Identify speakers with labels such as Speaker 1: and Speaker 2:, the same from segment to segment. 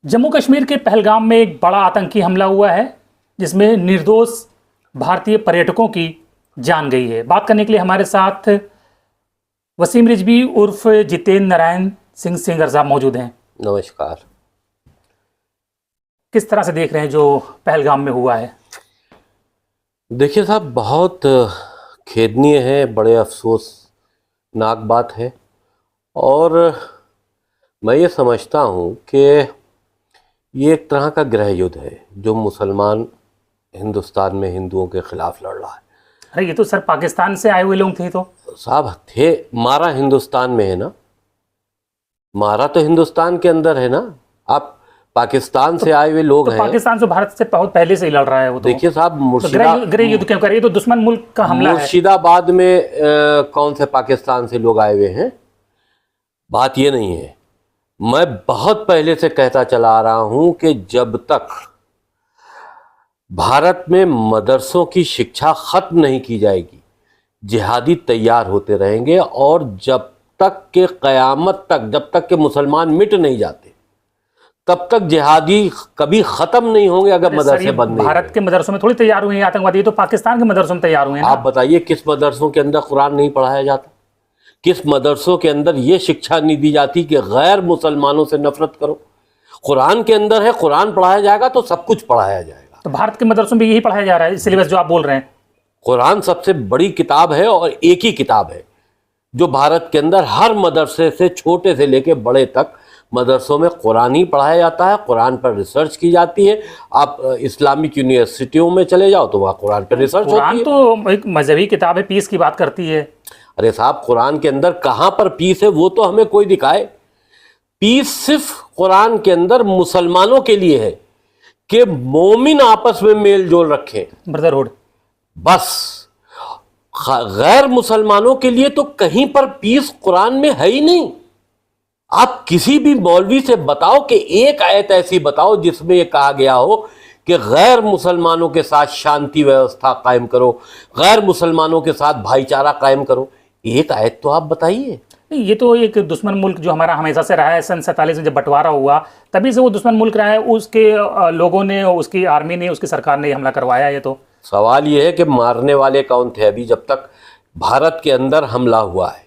Speaker 1: जम्मू कश्मीर के पहलगाम में एक बड़ा आतंकी हमला हुआ है जिसमें निर्दोष भारतीय पर्यटकों की जान गई है। बात करने के लिए हमारे साथ वसीम रिजवी उर्फ जितेंद्र नारायण सिंह सिंगर साहब मौजूद हैं।
Speaker 2: नमस्कार।
Speaker 1: किस तरह से देख रहे हैं जो पहलगाम में हुआ है?
Speaker 2: देखिए साहब, बहुत खेदनीय है, बड़े अफसोसनाक बात है। और मैं ये समझता हूँ कि ये एक तरह का गृह युद्ध है जो मुसलमान हिंदुस्तान में हिंदुओं के खिलाफ लड़ रहा है।
Speaker 1: अरे ये तो सर पाकिस्तान से आए हुए लोग थे। तो
Speaker 2: साहब थे, मारा हिंदुस्तान में है ना, मारा तो हिंदुस्तान के अंदर है ना। आप पाकिस्तान से आए हुए लोग हैं।
Speaker 1: पाकिस्तान से भारत से बहुत पहले से ही लड़ रहा है वो। तो
Speaker 2: देखिए साहब,
Speaker 1: गृह युद्ध क्यों कर रही है? तो दुश्मन मुल्क का हमला है।
Speaker 2: मुर्शिदाबाद में कौन से पाकिस्तान से लोग आए हुए हैं? बात ये नहीं है। मैं बहुत पहले से कहता चला आ रहा हूं कि जब तक भारत में मदरसों की शिक्षा खत्म नहीं की जाएगी, जिहादी तैयार होते रहेंगे। और जब तक के क़यामत तक, जब तक के मुसलमान मिट नहीं जाते, तब तक जिहादी कभी खत्म नहीं होंगे अगर मदरसे बंद नहीं।
Speaker 1: भारत के मदरसों में थोड़ी तैयार हुए हैं आतंकवादी, तो पाकिस्तान के मदरसों में तैयार हुए हैं।
Speaker 2: आप बताइए, किस मदरसों के अंदर कुरान नहीं पढ़ाया जाता? किस मदरसों के अंदर ये शिक्षा नहीं दी जाती कि गैर मुसलमानों से नफरत करो? कुरान के अंदर है, कुरान पढ़ाया जाएगा तो सब कुछ पढ़ाया जाएगा।
Speaker 1: तो भारत के मदरसों में यही पढ़ाया जा रहा है, सिलेबस जो आप बोल रहे हैं।
Speaker 2: कुरान सबसे बड़ी किताब है और एक ही किताब है जो भारत के अंदर हर मदरसे से, छोटे से लेके बड़े तक मदरसों में कुरान ही पढ़ाया जाता है। कुरान पर रिसर्च की जाती है। आप इस्लामिक यूनिवर्सिटियों में चले जाओ तो वहाँ कुरान पर रिसर्च होती है।
Speaker 1: कुरान तो एक मजहबी किताब है, पीस की बात करती है।
Speaker 2: अरे साहब, कुरान के अंदर कहाँ पर पीस है वो तो हमें कोई दिखाए। पीस सिर्फ कुरान के अंदर मुसलमानों के लिए है कि मोमिन आपस में मेल जोल रखें,
Speaker 1: ब्रदरहुड, बस।
Speaker 2: गैर मुसलमानों के लिए तो कहीं पर पीस कुरान में है ही नहीं। आप किसी भी मौलवी से बताओ कि एक आयत ऐसी बताओ जिसमें यह कहा गया हो कि गैर मुसलमानों के साथ शांति व्यवस्था कायम करो, गैर मुसलमानों के साथ भाईचारा कायम करो। एक आयत तो आप बताइए।
Speaker 1: ये तो एक दुश्मन मुल्क जो हमारा हमेशा से रहा है। सन 47 में जब बंटवारा हुआ तभी से वो दुश्मन मुल्क रहा है। उसके लोगों ने, उसकी आर्मी ने, उसकी सरकार ने हमला करवाया। ये तो
Speaker 2: सवाल ये है कि मारने वाले कौन थे? अभी जब तक भारत के अंदर हमला हुआ है,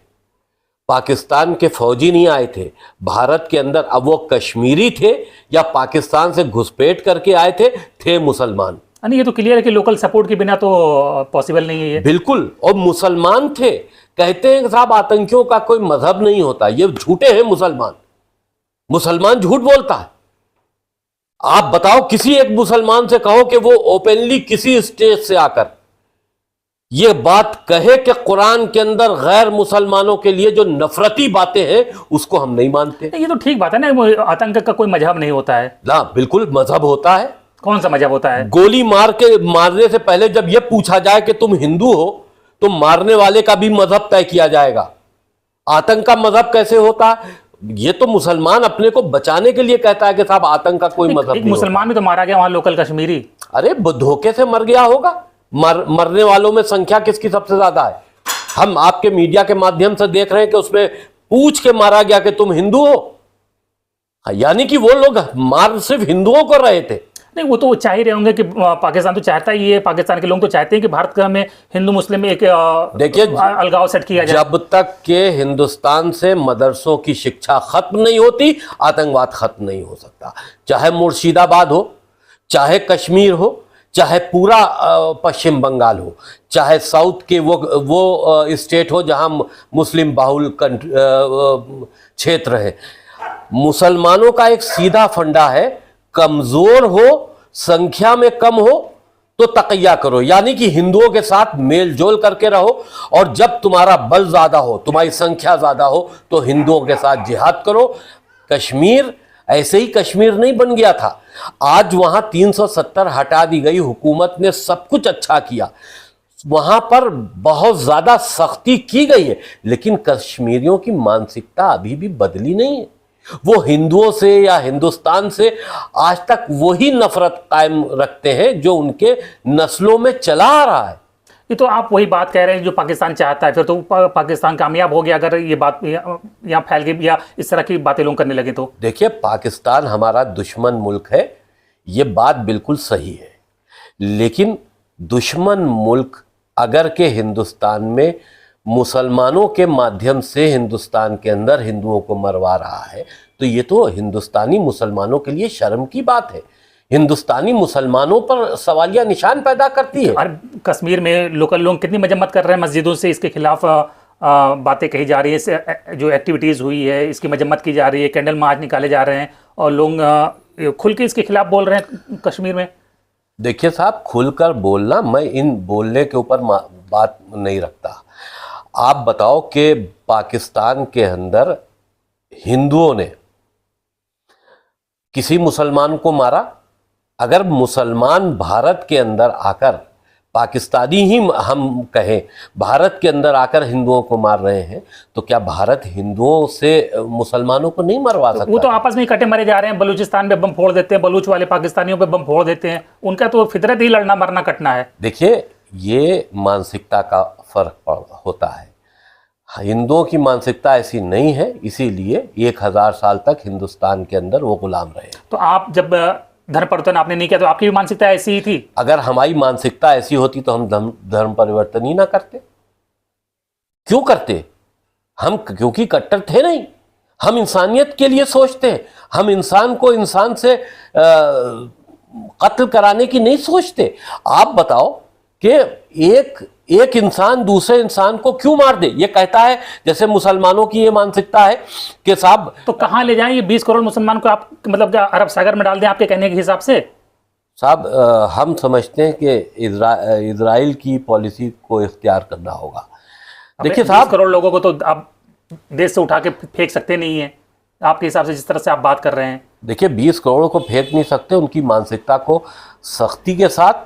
Speaker 2: पाकिस्तान के फौजी नहीं आए थे भारत के अंदर। अब वो कश्मीरी थे या पाकिस्तान से घुसपैठ करके आए थे मुसलमान।
Speaker 1: ये तो क्लियर है कि लोकल सपोर्ट के बिना तो पॉसिबल नहीं है ये।
Speaker 2: बिल्कुल। और मुसलमान थे। कहते हैं कि साहब आतंकियों का कोई मजहब नहीं होता, ये झूठे हैं मुसलमान। मुसलमान झूठ बोलता है। आप बताओ, किसी एक मुसलमान से कहो कि वो ओपनली किसी स्टेज से आकर ये बात कहे कि कुरान के अंदर गैर मुसलमानों के लिए जो नफरती बातें हैं उसको हम नहीं मानते।
Speaker 1: ये तो ठीक बात है ना, आतंक का कोई मजहब नहीं होता है
Speaker 2: ना। बिल्कुल मजहब होता है।
Speaker 1: कौन सा मजहब होता है? गोली
Speaker 2: मारने से पहले जब यह पूछा जाए कि तुम हिंदू हो तो मारने वाले का भी मजहब तय किया जाएगा। आतंक का मजहब कैसे होता है? ये तो मुसलमान अपने को बचाने के लिए कहता है कि साहब आतंक का कोई मजहब नहीं।
Speaker 1: मुसलमान भी तो मारा गया वहां, लोकल कश्मीरी।
Speaker 2: अरे धोखे से मर गया होगा। मरने वालों में संख्या किसकी सबसे ज्यादा है? हम आपके मीडिया के माध्यम से देख रहे हैं कि उसमें पूछ के मारा गया कि तुम हिंदू हो। यानी कि वो लोग मार सिर्फ हिंदुओं को रहे थे।
Speaker 1: नहीं, वो तो चाह ही रहे होंगे कि पाकिस्तान तो चाहता ही है, पाकिस्तान के लोग तो चाहते हैं कि भारत का में हिंदू मुस्लिम में एक
Speaker 2: देखिए
Speaker 1: अलगाव सेट किया जाए।
Speaker 2: जब तक के हिंदुस्तान से मदरसों की शिक्षा खत्म नहीं होती, आतंकवाद खत्म नहीं हो सकता। चाहे मुर्शिदाबाद हो, चाहे कश्मीर हो, चाहे पूरा पश्चिम बंगाल हो, चाहे साउथ के वो स्टेट हो जहां मुस्लिम बाहुल क्षेत्र है। मुसलमानों का एक सीधा फंडा है, कमजोर हो, संख्या में कम हो तो तक़िया करो, यानी कि हिंदुओं के साथ मेल जोल करके रहो। और जब तुम्हारा बल ज्यादा हो, तुम्हारी संख्या ज्यादा हो, तो हिंदुओं के साथ जिहाद करो। कश्मीर ऐसे ही कश्मीर नहीं बन गया था। आज वहां 370 हटा दी गई, हुकूमत ने सब कुछ अच्छा किया, वहां पर बहुत ज्यादा सख्ती की गई है, लेकिन कश्मीरियों की मानसिकता अभी भी बदली नहीं है। वो हिंदुओं से या हिंदुस्तान से आज तक वही नफरत कायम रखते हैं जो उनके नस्लों में चला आ रहा है।
Speaker 1: ये तो आप वही बात कह रहे हैं जो पाकिस्तान चाहता है, फिर तो पाकिस्तान कामयाब हो गया अगर ये बात यहाँ फैल गई या इस तरह की बातें लोग करने लगे तो।
Speaker 2: देखिए, पाकिस्तान हमारा दुश्मन मुल्क है, ये बात बिल्कुल सही है, लेकिन दुश्मन मुल्क अगर के हिंदुस्तान में मुसलमानों के माध्यम से हिंदुस्तान के अंदर हिंदुओं को मरवा रहा है, तो ये तो हिंदुस्तानी मुसलमानों के लिए शर्म की बात है, हिंदुस्तानी मुसलमानों पर सवालिया निशान पैदा करती है।
Speaker 1: और कश्मीर में लोकल लोग कितनी मजम्मत कर रहे हैं, मस्जिदों से इसके खिलाफ बातें कही जा रही है, जो एक्टिविटीज़ हुई है इसकी मजम्मत की जा रही है, कैंडल मार्च निकाले जा रहे हैं और लोग खुल के इसके खिलाफ बोल रहे हैं कश्मीर में।
Speaker 2: देखिए साहब, खुलकर बोलना, मैं इन बोलने के ऊपर बात नहीं रखता। आप बताओ कि पाकिस्तान के अंदर हिंदुओं ने किसी मुसलमान को मारा? अगर मुसलमान भारत के अंदर आकर, पाकिस्तानी ही हम कहें, भारत के अंदर आकर हिंदुओं को मार रहे हैं, तो क्या भारत हिंदुओं से मुसलमानों को नहीं मरवा सकता?
Speaker 1: वो तो आपस में इकट्ठे मरे जा रहे हैं, बलूचिस्तान में बम फोड़ देते हैं, बलूच वाले पाकिस्तानियों पे बम फोड़ देते हैं, उनका तो फितरत ही लड़ना मरना कटना है।
Speaker 2: देखिए, ये मानसिकता का फर्क होता है, हिंदुओं की मानसिकता ऐसी नहीं है, इसीलिए 1000 साल तक हिंदुस्तान के अंदर वो गुलाम रहे।
Speaker 1: तो आप जब धर्म परिवर्तन आपने नहीं किया तो आपकी भी मानसिकता ऐसी ही थी?
Speaker 2: अगर हमारी मानसिकता ऐसी होती तो हम धर्म परिवर्तन ही ना करते। क्यों करते हम? क्योंकि कट्टर थे नहीं, हम इंसानियत के लिए सोचते हैं, हम इंसान को इंसान से कत्ल कराने की नहीं सोचते। आप बताओ कि एक इंसान दूसरे इंसान को क्यों मार दे? ये कहता है, जैसे मुसलमानों की ये मानसिकता है कि साहब,
Speaker 1: तो कहाँ ले जाएं ये 20 करोड़ मुसलमान को? आप मतलब क्या अरब सागर में डाल दें आपके कहने के हिसाब से?
Speaker 2: साहब, हम समझते हैं कि इजराइल की पॉलिसी को इख्तियार करना होगा। देखिए साहब,
Speaker 1: 20 करोड़ लोगों को तो आप देश से उठा के फेंक सकते नहीं है आपके हिसाब से, जिस तरह से आप बात कर रहे हैं।
Speaker 2: देखिए, 20 करोड़ को फेंक नहीं सकते, उनकी मानसिकता को सख्ती के साथ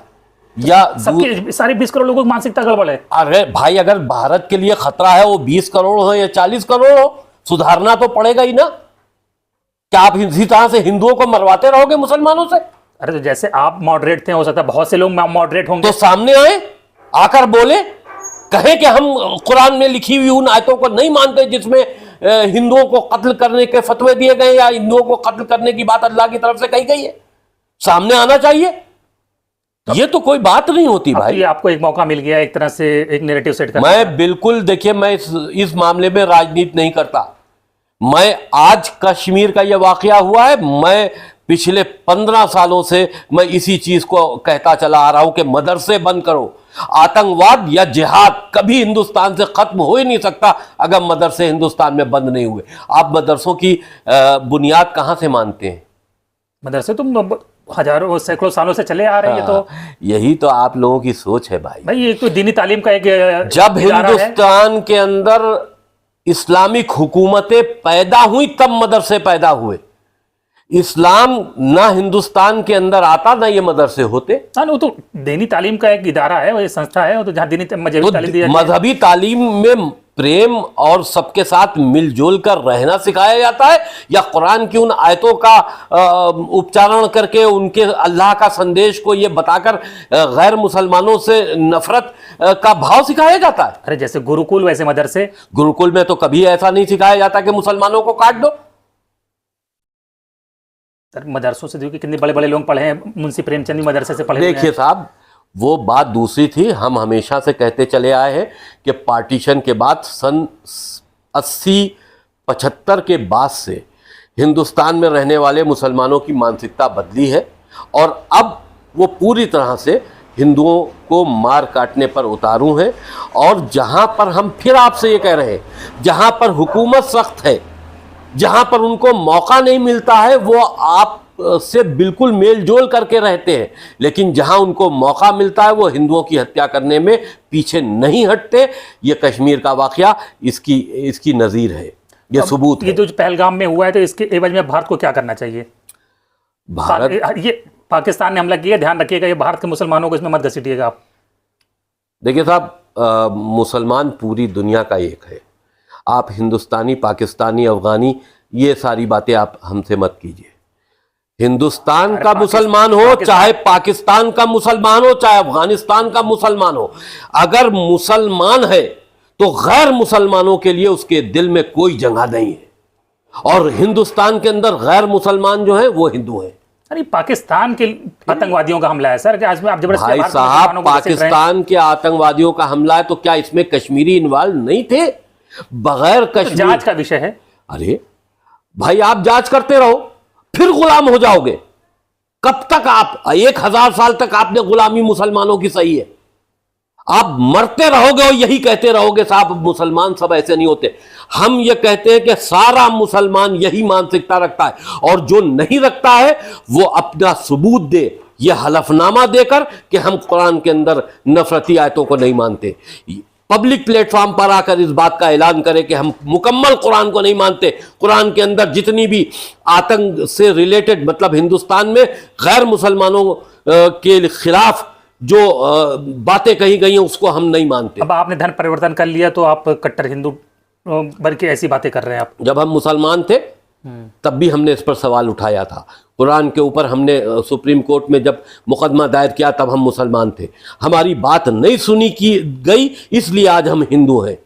Speaker 2: या
Speaker 1: सबकी सारी 20 करोड़ लोगों की मानसिकता गड़बड़ है।
Speaker 2: अरे भाई, अगर भारत के लिए खतरा है, वो 20 करोड़ हो या 40 करोड़ हो, सुधारना तो पड़ेगा ही ना। क्या आप इसी तरह से हिंदुओं को मरवाते रहोगे मुसलमानों से?
Speaker 1: अरे तो जैसे आप मॉडरेट थे, हो सकता है बहुत से लोग मॉडरेट होंगे,
Speaker 2: तो सामने आए, आकर बोले, कहे कि हम कुरान में लिखी हुई उन आयतों को नहीं मानते जिसमें हिंदुओं को कत्ल करने के फतवे दिए गए या हिंदुओं को कत्ल करने की बात अल्लाह की तरफ से कही गई है। सामने आना चाहिए। ये तो कोई बात नहीं होती भाई।
Speaker 1: ये आपको एक मौका मिल गया एक तरह से एक नैरेटिव सेट करने का।
Speaker 2: मैं बिल्कुल, देखिए, मैं इस मामले में राजनीति नहीं करता। मैं आज कश्मीर का यह वाकया हुआ है, मैं पिछले 15 सालों से मैं इसी चीज को कहता चला आ रहा हूं कि मदरसे बंद करो। आतंकवाद या जिहाद कभी हिंदुस्तान से खत्म हो ही नहीं सकता अगर मदरसे हिंदुस्तान में बंद नहीं हुए। आप मदरसों की बुनियाद कहां से मानते हैं?
Speaker 1: मदरसे तो हजारों सैकड़ों सालों से चले आ रहे हैं। तो
Speaker 2: यही तो आप लोगों की सोच है भाई।
Speaker 1: एक तो दीनी तालीम का एक
Speaker 2: जब हिंदुस्तान के अंदर इस्लामिक हुकूमतें पैदा हुई तब मदरसे पैदा हुए। इस्लाम ना हिंदुस्तान के अंदर आता ना ये मदरसे होते।
Speaker 1: वो तो दीनी तालीम का एक इदारा है, वो संस्था है, तो जहाँ मजहबी तालीम दी जाती है।
Speaker 2: मजहबी तालीम में प्रेम और सबके साथ मिलजुल कर रहना सिखाया जाता है, या कुरान की उन आयतों का उच्चारण करके उनके अल्लाह का संदेश को ये बताकर गैर मुसलमानों से नफरत का भाव सिखाया जाता है?
Speaker 1: अरे जैसे गुरुकुल वैसे मदरसे।
Speaker 2: गुरुकुल में तो कभी ऐसा नहीं सिखाया जाता कि मुसलमानों को काट दो।
Speaker 1: सर, मदरसों से देखिए कितने बड़े बड़े लोग पढ़े हैं, मुंशी प्रेमचंद मदरसे से पढ़े।
Speaker 2: देखिए साहब, वो बात दूसरी थी। हम हमेशा से कहते चले आए हैं कि पार्टीशन के बाद सन 80-75 के बाद से हिंदुस्तान में रहने वाले मुसलमानों की मानसिकता बदली है और अब वो पूरी तरह से हिंदुओं को मार काटने पर उतारू हैं। और जहाँ पर हम फिर आपसे ये कह रहे हैं, जहाँ पर हुकूमत सख्त है, जहाँ पर उनको मौका नहीं मिलता है, वो आप से बिल्कुल मेल जोल करके रहते हैं, लेकिन जहां उनको मौका मिलता है वो हिंदुओं की हत्या करने में पीछे नहीं हटते। ये कश्मीर का वाकया इसकी नज़ीर है, ये सबूत है।
Speaker 1: ये जो पहलगाम में हुआ है, तो इसके एवज में भारत को क्या करना चाहिए? ये पाकिस्तान ने हमला किया, ध्यान रखिएगा, ये भारत के मुसलमानों को इसमें मत घसीटिएगा आप।
Speaker 2: देखिए साहब, मुसलमान पूरी दुनिया का एक है। आप हिंदुस्तानी, पाकिस्तानी, अफगानी, ये सारी बातें आप हमसे मत कीजिए। हिंदुस्तान का मुसलमान हो, चाहे पाकिस्तान का मुसलमान हो, चाहे अफगानिस्तान का मुसलमान हो, अगर मुसलमान है तो गैर मुसलमानों के लिए उसके दिल में कोई जगह नहीं है। और हिंदुस्तान के अंदर गैर मुसलमान जो है वो हिंदू है।
Speaker 1: अरे पाकिस्तान के आतंकवादियों का हमला है सर, क्या इसमें आप जबरदस्ती
Speaker 2: भाई साहब, पाकिस्तान के आतंकवादियों का हमला है तो क्या इसमें कश्मीरी इन्वॉल्व नहीं थे? बगैर कश्मीर,
Speaker 1: जांच का विषय है।
Speaker 2: अरे भाई, आप जांच करते रहो, फिर गुलाम हो जाओगे। कब तक आप 1000 साल तक आपने गुलामी मुसलमानों की सही है? आप मरते रहोगे और यही कहते रहोगे साहब मुसलमान सब ऐसे नहीं होते। हम ये कहते हैं कि सारा मुसलमान यही मानसिकता रखता है, और जो नहीं रखता है वो अपना सबूत दे, ये हलफनामा देकर कि हम कुरान के अंदर नफरती आयतों को नहीं मानते। पब्लिक प्लेटफॉर्म पर आकर इस बात का ऐलान करें कि हम मुकम्मल कुरान को नहीं मानते। कुरान के अंदर जितनी भी आतंक से रिलेटेड, मतलब हिंदुस्तान में गैर मुसलमानों के खिलाफ जो बातें कही गई हैं उसको हम नहीं मानते।
Speaker 1: अब आपने धर्म परिवर्तन कर लिया तो आप कट्टर हिंदू बन के ऐसी बातें कर रहे हैं आप।
Speaker 2: जब हम मुसलमान थे तब भी हमने इस पर सवाल उठाया था। कुरान के ऊपर हमने सुप्रीम कोर्ट में जब मुकदमा दायर किया तब हम मुसलमान थे। हमारी बात नहीं सुनी की गई, इसलिए आज हम हिंदू हैं।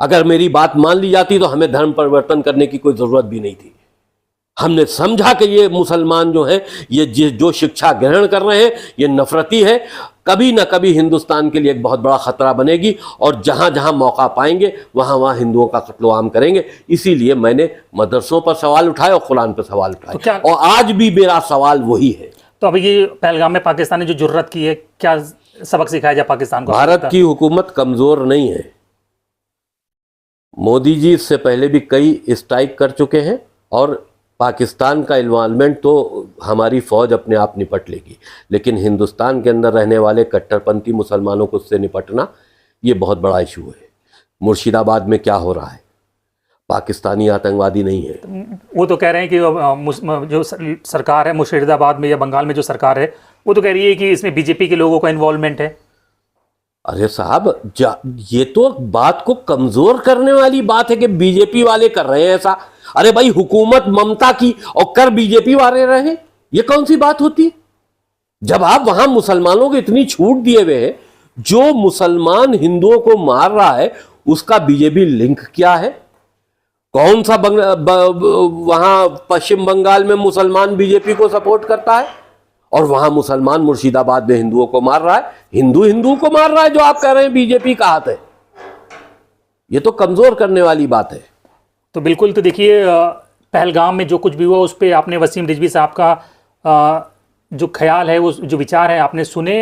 Speaker 2: अगर मेरी बात मान ली जाती तो हमें धर्म परिवर्तन करने की कोई ज़रूरत भी नहीं थी। हमने समझा कि ये मुसलमान जो हैं, ये जो शिक्षा ग्रहण कर रहे हैं ये नफरती है, कभी ना कभी हिंदुस्तान के लिए एक बहुत बड़ा खतरा बनेगी, और जहां जहां मौका पाएंगे वहां वहां हिंदुओं का कत्ल-ए-आम करेंगे। इसीलिए मैंने मदरसों पर सवाल उठाए और कुरान पर सवाल उठाए, और आज भी मेरा सवाल वही है।
Speaker 1: तो अभी ये पहलगाम में पाकिस्तान ने जो जुर्रत की है, क्या सबक सिखाया जाए पाकिस्तान को?
Speaker 2: भारत की हुकूमत कमजोर नहीं है। मोदी जी इससे पहले भी कई स्ट्राइक कर चुके हैं, और पाकिस्तान का इन्वॉल्वमेंट तो हमारी फौज अपने आप निपट लेगी, लेकिन हिंदुस्तान के अंदर रहने वाले कट्टरपंथी मुसलमानों को उससे निपटना ये बहुत बड़ा इशू है। मुर्शिदाबाद में क्या हो रहा है? पाकिस्तानी आतंकवादी नहीं है।
Speaker 1: वो तो कह रहे हैं कि जो सरकार है मुर्शिदाबाद में या बंगाल में जो सरकार है वो तो कह रही है कि इसमें बीजेपी के लोगों का इन्वॉल्वमेंट है।
Speaker 2: अरे साहब, ये तो बात को कमजोर करने वाली बात है कि बीजेपी वाले कर रहे हैं ऐसा। अरे भाई, हुकूमत ममता की और कर बीजेपी वाले रहे, ये कौन सी बात होती है? जब आप वहां मुसलमानों को इतनी छूट दिए हुए हैं, जो मुसलमान हिंदुओं को मार रहा है उसका बीजेपी लिंक क्या है? कौन सा वहां पश्चिम बंगाल में मुसलमान बीजेपी को सपोर्ट करता है, और वहां मुसलमान मुर्शिदाबाद में हिंदुओं को मार रहा है? हिंदू को मार रहा है, जो आप कह रहे हैं बीजेपी का हाथ है। ये तो कमजोर करने वाली बात है।
Speaker 1: तो बिल्कुल, तो देखिए पहलगाम में जो कुछ भी हुआ उस पर आपने वसीम रिजवी साहब का जो ख्याल है, वो जो विचार है आपने सुने।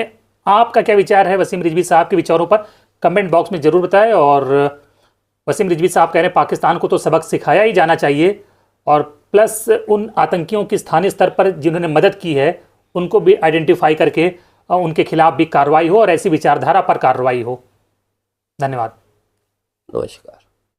Speaker 1: आपका क्या विचार है वसीम रिजवी साहब के विचारों पर? कमेंट बॉक्स में ज़रूर बताएं। और वसीम रिजवी साहब कह रहे हैं पाकिस्तान को तो सबक सिखाया ही जाना चाहिए, और प्लस उन आतंकियों की स्थानीय स्तर पर जिन्होंने मदद की है उनको भी आइडेंटिफाई करके उनके खिलाफ भी कार्रवाई हो और ऐसी विचारधारा पर कार्रवाई हो। धन्यवाद।
Speaker 2: नमस्कार।